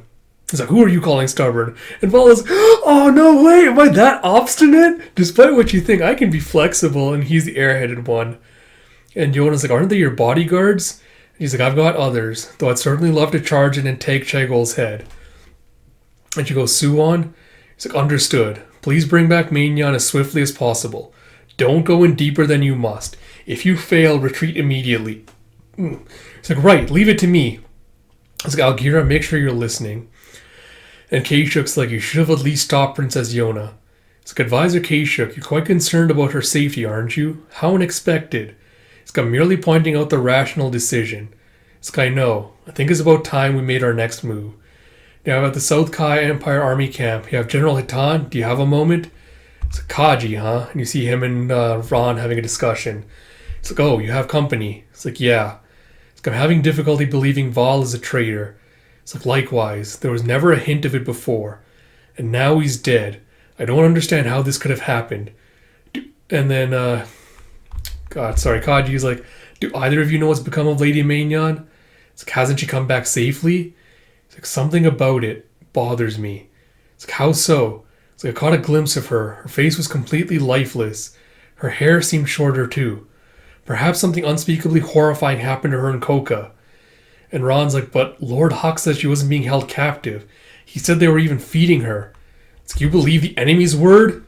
He's like, who are you calling stubborn? And Vala's, oh, no way, am I that obstinate? Despite what you think, I can be flexible, and he's the airheaded one. And Yona's like, aren't they your bodyguards? And he's like, I've got others, though I'd certainly love to charge in and take Chegol's head. And she goes, Suwon? He's like, understood. Please bring back Maignan as swiftly as possible. Don't go in deeper than you must. If you fail, retreat immediately. It's like, right, leave it to me. It's like, Algira, make sure you're listening. And Keishuk's like, you should have at least stopped Princess Yona. It's like, Advisor Keishuk, you're quite concerned about her safety, aren't you? How unexpected. It's like, I'm merely pointing out the rational decision. It's like, I know. I think it's about time we made our next move. Now at the South Kai Empire Army Camp, you have General Hitan. Do you have a moment? It's like, Kaji, huh? And you see him and Ron having a discussion. It's like, oh, you have company. It's like, yeah. It's like, I'm having difficulty believing Val is a traitor. It's like, likewise, there was never a hint of it before. And now he's dead. I don't understand how this could have happened. And then, Kaji's like, do either of you know what's become of Lady Maignan? It's like, hasn't she come back safely? It's like, something about it bothers me. It's like, how so? It's like, I caught a glimpse of her. Her face was completely lifeless. Her hair seemed shorter too. Perhaps something unspeakably horrifying happened to her in Coca. And Ron's like, but Lord Huck said she wasn't being held captive. He said they were even feeding her. It's like, you believe the enemy's word?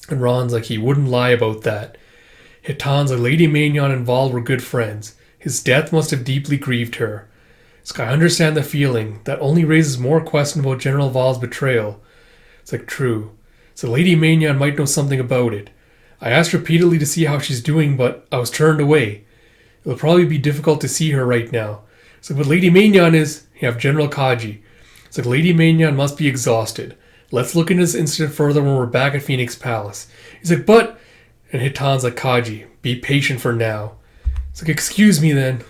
And Ron's like, he wouldn't lie about that. Hitan's like, Lady Maignan and Val were good friends. His death must have deeply grieved her. It's like, I understand the feeling. That only raises more question about General Val's betrayal. It's like, true. So Lady Maignan might know something about it. I asked repeatedly to see how she's doing, but I was turned away. It'll probably be difficult to see her right now. It's like, but Lady Maignan is... You have General Kaji. It's like, Lady Maignan must be exhausted. Let's look into this incident further when we're back at Phoenix Palace. He's like, but... And Hitan's like, Kaji, be patient for now. It's like, excuse me then.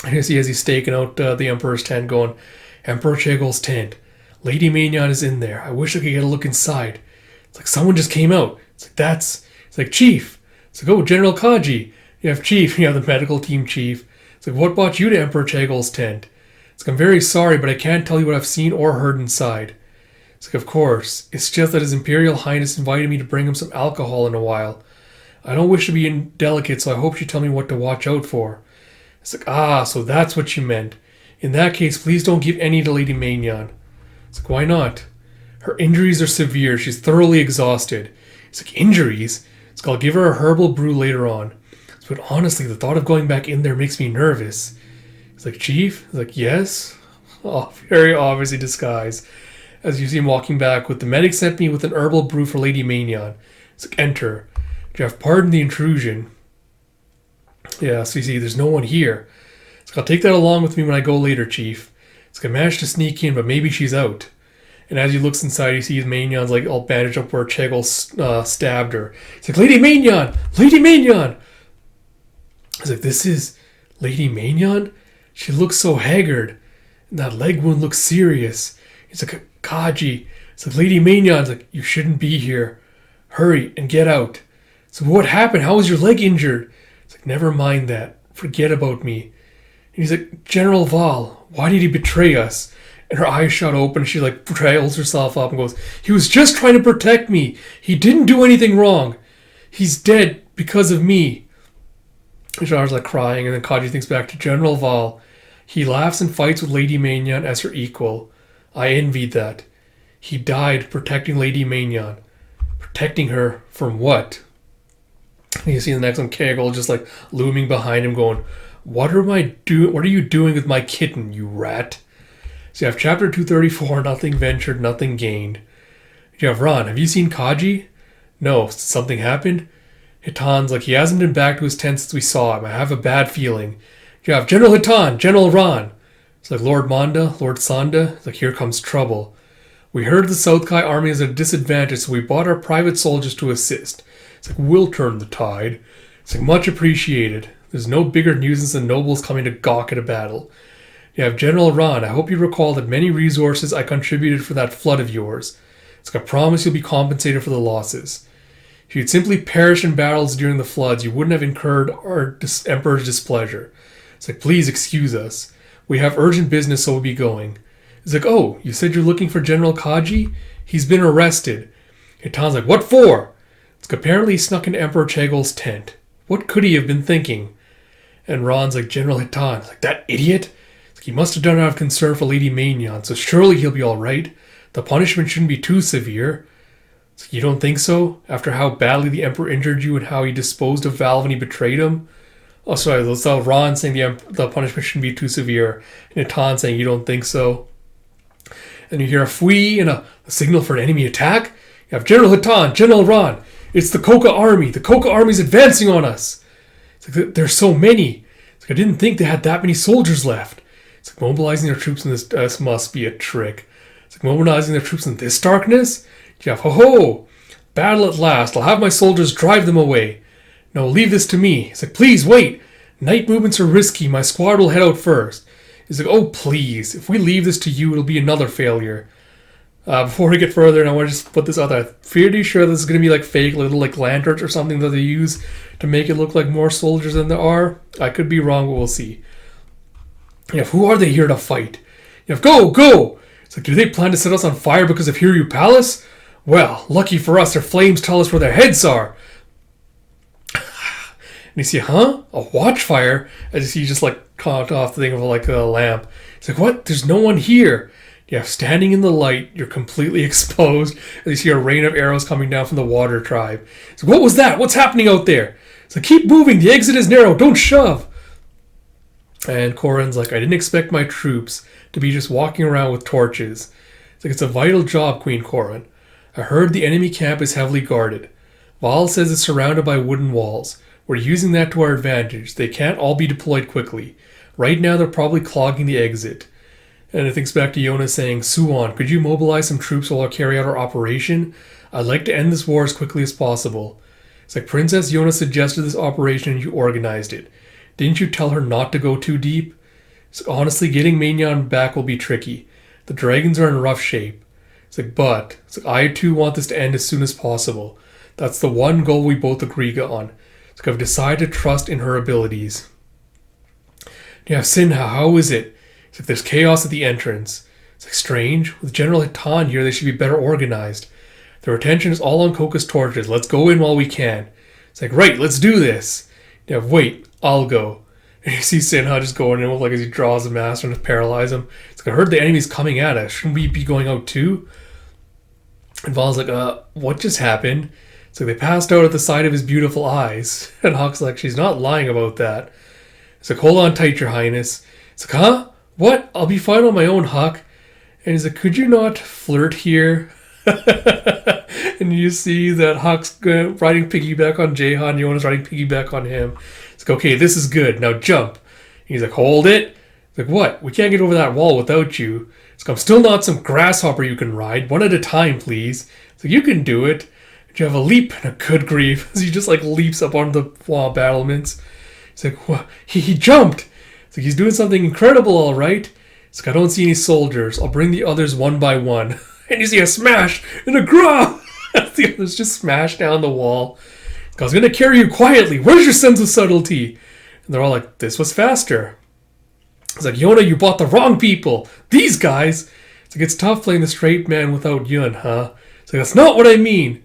And you see as he's staking out the Emperor's tent going, Emperor Chegol's tent. Lady Maignan is in there. I wish I could get a look inside. It's like, someone just came out. It's like, that's... It's like, Chief. It's like, oh, General Kaji. You have Chief. You have the medical team chief. It's like, what brought you to Emperor Chegol's tent? It's like, I'm very sorry, but I can't tell you what I've seen or heard inside. It's like, of course. It's just that His Imperial Highness invited me to bring him some alcohol in a while. I don't wish to be indelicate, so I hope you tell me what to watch out for. It's like, so that's what you meant. In that case, please don't give any to Lady Maignan. It's like, why not? Her injuries are severe. She's thoroughly exhausted. It's like, injuries? It's like, I'll give her a herbal brew later on. But honestly, the thought of going back in there makes me nervous. It's like, Chief? It's like, yes? Oh, very obviously disguised. As you see him walking back with the medic sent me with an herbal brew for Lady Maignan. It's like, enter. Jeff, pardon the intrusion. Yeah, so you see, there's no one here. It's like, I'll take that along with me when I go later, Chief. It's like, I managed to sneak in, but maybe she's out. And as he looks inside, he sees Maignan's like all bandaged up where Chegol stabbed her. It's like, Lady Maignan! Lady Maignan! It's like, this is Lady Maignan? She looks so haggard. And that leg wound looks serious. It's like, Kaji. It's like, Lady Maignan's like, you shouldn't be here. Hurry and get out. So what happened? How was your leg injured? It's like, never mind that. Forget about me. And he's like, General Val, why did he betray us? And her eyes shot open. She like trails herself up and goes, he was just trying to protect me. He didn't do anything wrong. He's dead because of me. And Jar's like crying, and then Kaji thinks back to General Val. He laughs and fights with Lady Maignan as her equal. I envied that. He died protecting Lady Maignan. Protecting her from what? And you see the next one, Kegel just like looming behind him going, What are you doing with my kitten, you rat? So you have chapter 234, nothing ventured, nothing gained. You have Ron, have you seen Kaji? No, something happened? Hitan's like, he hasn't been back to his tent since we saw him. I have a bad feeling. You have General Hitan, General Ron. It's like, Lord Manda, Lord Sanda. It's like, here comes trouble. We heard the South Kai army is at a disadvantage, so we brought our private soldiers to assist. It's like, we'll turn the tide. It's like, much appreciated. There's no bigger nuisance than nobles coming to gawk at a battle. You have General Ron. I hope you recall that many resources I contributed for that flood of yours. It's like, I promise you'll be compensated for the losses. If you'd simply perished in battles during the floods, you wouldn't have incurred our Emperor's displeasure. It's like, please excuse us. We have urgent business, so we'll be going. It's like, oh, you said you're looking for General Kaji? He's been arrested. Hitan's like, what for? It's like, apparently he snuck into Emperor Chegol's tent. What could he have been thinking? And Ron's like, General Hitan. Like, that idiot? It's like, he must have done it out of concern for Lady Maignan, so surely he'll be all right. The punishment shouldn't be too severe. It's like, you don't think so? After how badly the Emperor injured you and how he disposed of Val when he betrayed him? Oh, sorry, that's Ron saying the punishment shouldn't be too severe, and Hitan saying you don't think so. And you hear a fui and a signal for an enemy attack. You have General Hitan, General Ron. It's the Coca army. The Coca army's advancing on us. It's like, there's so many. It's like, I didn't think they had that many soldiers left. It's like, mobilizing their troops in this must be a trick. It's like, mobilizing their troops in this darkness? You have, ho-ho! Battle at last. I'll have my soldiers drive them away. No, leave this to me. It's like, please, wait. Night movements are risky. My squad will head out first. He's like, oh, please. If we leave this to you, it'll be another failure. Before we get further, and I want to just put this out there, I'm pretty sure this is going to be like fake little like lanterns or something that they use to make it look like more soldiers than there are. I could be wrong, but we'll see. Yeah, who are they here to fight? Yeah, go, go! It's like, do they plan to set us on fire because of Hiryu Palace? Well, lucky for us, their flames tell us where their heads are. And you see, huh? A watchfire? As you see, just like caught off the thing of like a lamp. It's like, what? There's no one here. Yeah, standing in the light, you're completely exposed. As you see a rain of arrows coming down from the water tribe. It's like, what was that? What's happening out there? It's like, keep moving. The exit is narrow. Don't shove. And Corrin's like, I didn't expect my troops to be just walking around with torches. It's like, it's a vital job, Queen Corrin. I heard the enemy camp is heavily guarded. Val says it's surrounded by wooden walls. We're using that to our advantage. They can't all be deployed quickly. Right now, they're probably clogging the exit. And it thinks back to Yona saying, Suwon, could you mobilize some troops while I carry out our operation? I'd like to end this war as quickly as possible. It's like, Princess Yona suggested this operation and you organized it. Didn't you tell her not to go too deep? It's like, honestly, getting Maignan back will be tricky. The dragons are in rough shape. It's like, I too want this to end as soon as possible. That's the one goal we both agree on. It's like, I've decided to trust in her abilities. Yeah, Sinha, how is it? It's like, there's chaos at the entrance. It's like, strange. With General Hitan here, they should be better organized. Their attention is all on Koka's torches. Let's go in while we can. It's like, right, let's do this. Yeah, wait, I'll go. And you see Sinha just going in with, like, as he draws the master and to paralyze him. It's like, I heard the enemy's coming at us. Shouldn't we be going out too? And Val's like, what just happened? It's like, they passed out at the sight of his beautiful eyes. And Huck's like, she's not lying about that. It's like, hold on tight, your highness. It's like, huh? What? I'll be fine on my own, Huck. And he's like, could you not flirt here? And you see that Huck's riding piggyback on Jahan, Yona's riding piggyback on him. It's like, okay, this is good. Now jump. And he's like, hold it. It's like, what? We can't get over that wall without you. It's like, I'm still not some grasshopper you can ride. One at a time, please. It's like, you can do it. And you have a leap and a good grief. As he just like leaps up on the wall battlements. It's like, what? He jumped. It's like, he's doing something incredible, all right. It's like, I don't see any soldiers. I'll bring the others one by one. And you see a smash and a grab. The others just smash down the wall. I was going to carry you quietly. Where's your sense of subtlety? And they're all like, this was faster. It's like, Yona, you bought the wrong people. These guys. It's like, it's tough playing the straight man without Yun, huh? It's like, that's not what I mean.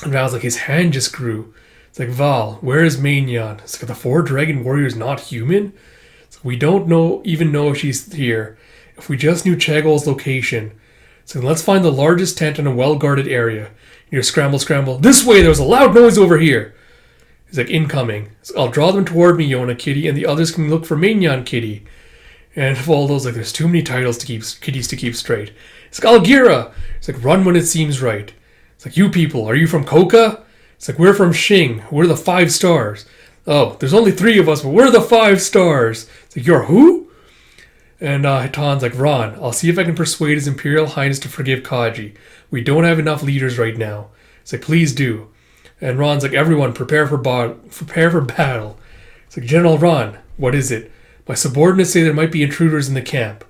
And Val's like, his hand just grew. It's like, Val, where is Maignan? It's like, the 4 dragon warriors not human? It's like, we don't even know if she's here. If we just knew Chagol's location. So let's find the largest tent in a well-guarded area. You scramble, scramble. This way, there was a loud noise over here. He's like, incoming. So I'll draw them toward me, Yona, kitty, and the others can look for Maignan, kitty. And of all those, like, there's too many titles to keep, kitties to keep straight. It's like, Algira. It's like, run when it seems right. It's like, you people, are you from Koka? It's like, we're from Xing. We're the 5 stars. Oh, there's only 3 of us, but we're the 5 stars. It's like, you're who? And Hitan's like, Ron, I'll see if I can persuade His Imperial Highness to forgive Kaji. We don't have enough leaders right now. It's like, please do. And Ron's like, everyone, prepare for battle. It's like, General Ron, what is it? My subordinates say there might be intruders in the camp.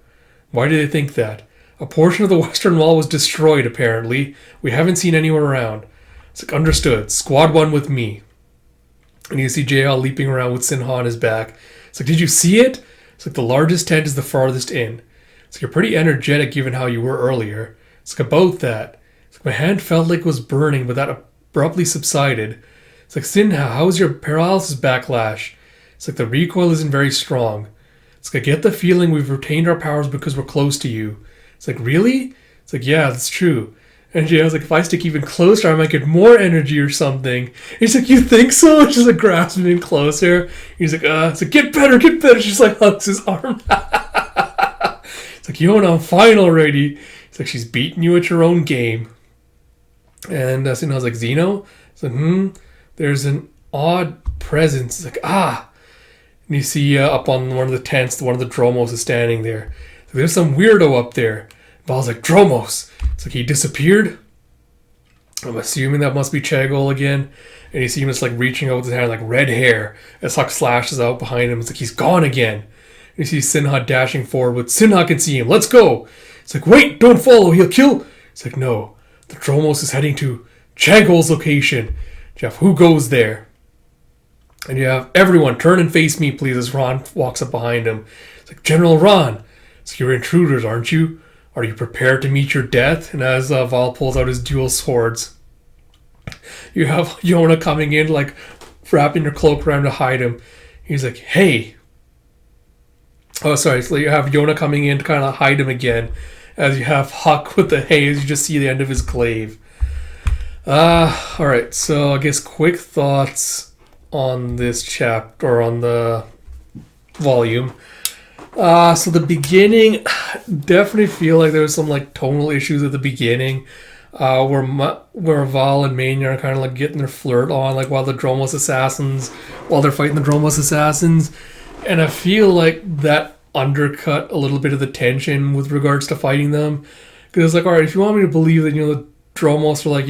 Why do they think that? A portion of the western wall was destroyed, apparently. We haven't seen anyone around. It's like, understood. Squad 1 with me. And you see JL leaping around with Sinha on his back. It's like, did you see it? It's like, the largest tent is the farthest in. It's like, you're pretty energetic given how you were earlier. It's like, about that. It's like, my hand felt like it was burning, but that abruptly subsided. It's like, Sinha, how's your paralysis backlash? It's like, the recoil isn't very strong. It's like, I get the feeling we've retained our powers because we're close to you. It's like, really? It's like, yeah, that's true. And JL's like, if I stick even closer, I might get more energy or something. He's like, you think so? She's like, grasps him in closer. He's like, it's like, get better, get better. She's like, hugs his arm. It's like, Yona, I'm fine already. It's like, she's beating you at your own game. And Sinha's like, Zeno? It's like, there's an odd presence. It's like, And you see up on one of the tents, one of the Dromos is standing there. So there's some weirdo up there. Val's like, Dromos. It's like, he disappeared. I'm assuming that must be Chagol again. And you see him just like reaching out with his hand, like red hair. As Huck slashes out behind him. It's like, he's gone again. And You see Sinha dashing forward with Sinha can see him. Let's go. It's like, wait, don't follow. He'll kill. It's like, no. The Dromos is heading to Chagol's location. Jeff, who goes there? And you have everyone turn and face me, please, as Ron walks up behind him. It's like, General Ron. So you're intruders, aren't you? Are you prepared to meet your death? And as Val pulls out his dual swords, you have Yona coming in, like, wrapping her cloak around to hide him. He's like, hey. Oh, sorry. So you have Yona coming in to kind of hide him again. As you have Huck with the haze, you just see the end of his glaive. Alright, so I guess quick thoughts on this chapter, or on the volume. So the beginning, definitely feel like there was some like tonal issues at the beginning, where Val and Mania are kind of like getting their flirt on, like while they're fighting the Dromos assassins, and I feel like that undercut a little bit of the tension with regards to fighting them, because it's like, all right, if you want me to believe that the Dromos are like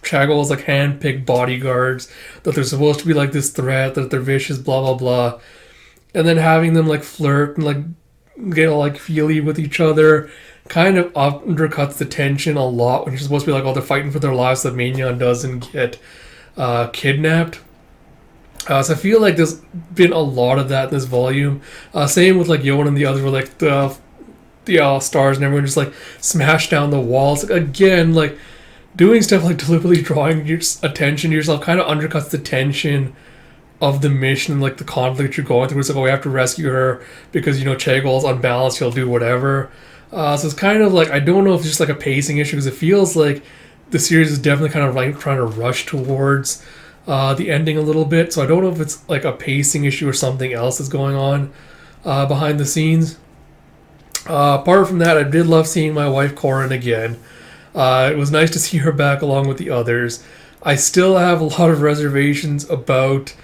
Chagol's like hand-picked bodyguards, that they're supposed to be like this threat, that they're vicious, blah blah blah. And then having them like flirt and like get all like feely with each other kind of undercuts the tension a lot when you're supposed to be like, oh, they're fighting for their lives so that Maignan doesn't get kidnapped. So I feel like there's been a lot of that in this volume. Same with like Yona and the others, where like the stars and everyone just like smash down the walls. Like, again, like doing stuff like deliberately drawing your attention to yourself kind of undercuts the tension of the mission, like the conflict you're going through. It's like, oh, we have to rescue her because Chagol's unbalanced, he'll do whatever. So it's kind of like, I don't know if it's just like a pacing issue, because it feels like the series is definitely kind of like trying to rush towards the ending a little bit. So I don't know if it's like a pacing issue or something else that's going on behind the scenes. Apart from that, I did love seeing my wife Corin again. It was nice to see her back along with the others. I still have a lot of reservations about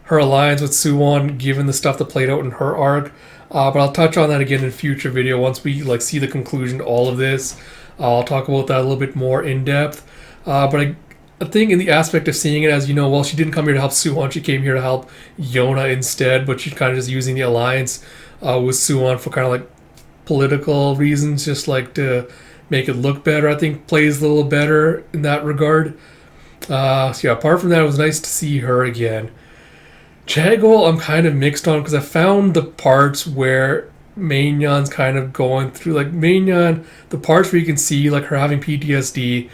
her alliance with Suwon, given the stuff that played out in her arc. But I'll touch on that again in a future video once we like see the conclusion to all of this. I'll talk about that a little bit more in depth. But I think in the aspect of seeing it as, well, she didn't come here to help Suwon, she came here to help Yona instead, but she's kind of just using the alliance with Suwon for kind of like political reasons, just like to make it look better. I think plays a little better in that regard. So yeah, apart from that, it was nice to see her again. Chagol, I'm kind of mixed on, because I found the parts where Maignan's kind of going through, like Maignan, the parts where you can see like her having PTSD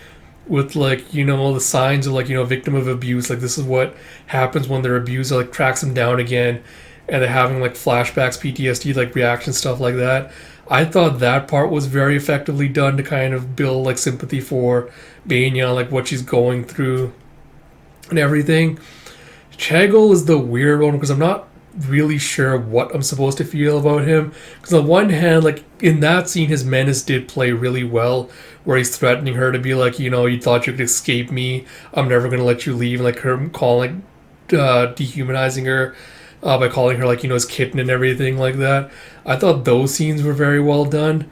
with like, the signs of like, victim of abuse, like this is what happens when their abuser like tracks them down again, and they're having like flashbacks, PTSD, like reaction stuff like that. I thought that part was very effectively done to kind of build like sympathy for Maignan, like what she's going through and everything. Chagol is the weird one, because I'm not really sure what I'm supposed to feel about him. Because on one hand, like in that scene, his menace did play really well, where he's threatening her to be like, you thought you could escape me, I'm never going to let you leave, and like her calling, dehumanizing her by calling her like, his kitten and everything like that. I thought those scenes were very well done.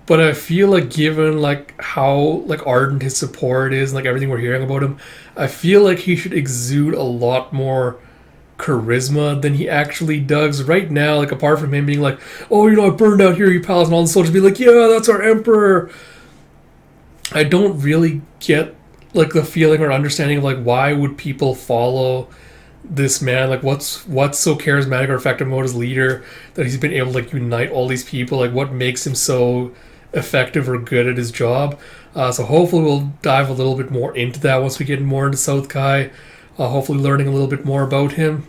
But I feel like given like how like ardent his support is, and like everything we're hearing about him, I feel like he should exude a lot more charisma than he actually does right now. Like apart from him being like, oh, I burned out here, you palace, and all the soldiers be like, yeah, that's our emperor. I don't really get like the feeling or understanding of like why would people follow this man, like what's so charismatic or effective about his leader that he's been able to like unite all these people, like what makes him so effective or good at his job. So hopefully we'll dive a little bit more into that once we get more into South Kai, hopefully learning a little bit more about him,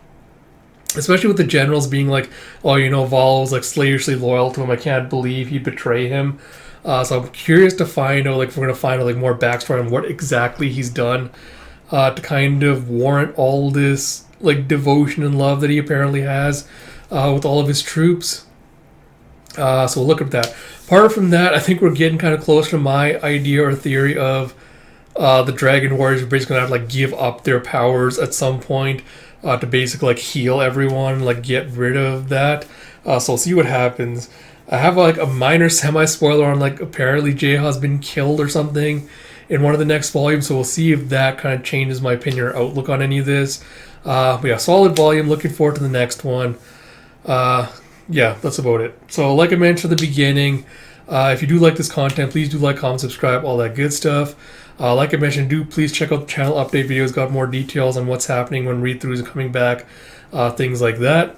especially with the generals being like, oh, Val was like slavishly loyal to him, I can't believe he'd betray him. So I'm curious to find out, like if we're going to find out like more backstory on what exactly he's done to kind of warrant all this like devotion and love that he apparently has with all of his troops. So we'll look at that. Apart from that, I think we're getting kind of close to my idea or theory of the Dragon Warriors are basically going to have to like give up their powers at some point to basically like heal everyone, like get rid of that. So we'll see what happens. I have like a minor semi-spoiler on like apparently Jeha's been killed or something in one of the next volumes, so we'll see if that kind of changes my opinion or outlook on any of this. But yeah, solid volume. Looking forward to the next one. Yeah, that's about it. So, like I mentioned at the beginning, if you do like this content, please do like, comment, subscribe, all that good stuff. Like I mentioned, do please check out the channel update videos. Got more details on what's happening when read-throughs are coming back, things like that.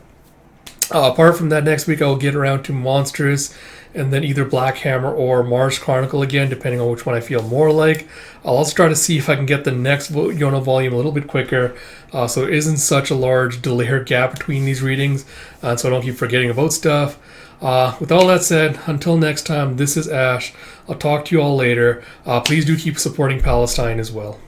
Apart from that, next week I'll get around to Monstrous and then either Black Hammer or Mars Chronicle again, depending on which one I feel more like. I'll also try to see if I can get the next Yona volume a little bit quicker, so it isn't such a large delay or gap between these readings, so I don't keep forgetting about stuff. With all that said, until next time, this is Ash. I'll talk to you all later. Please do keep supporting Palestine as well.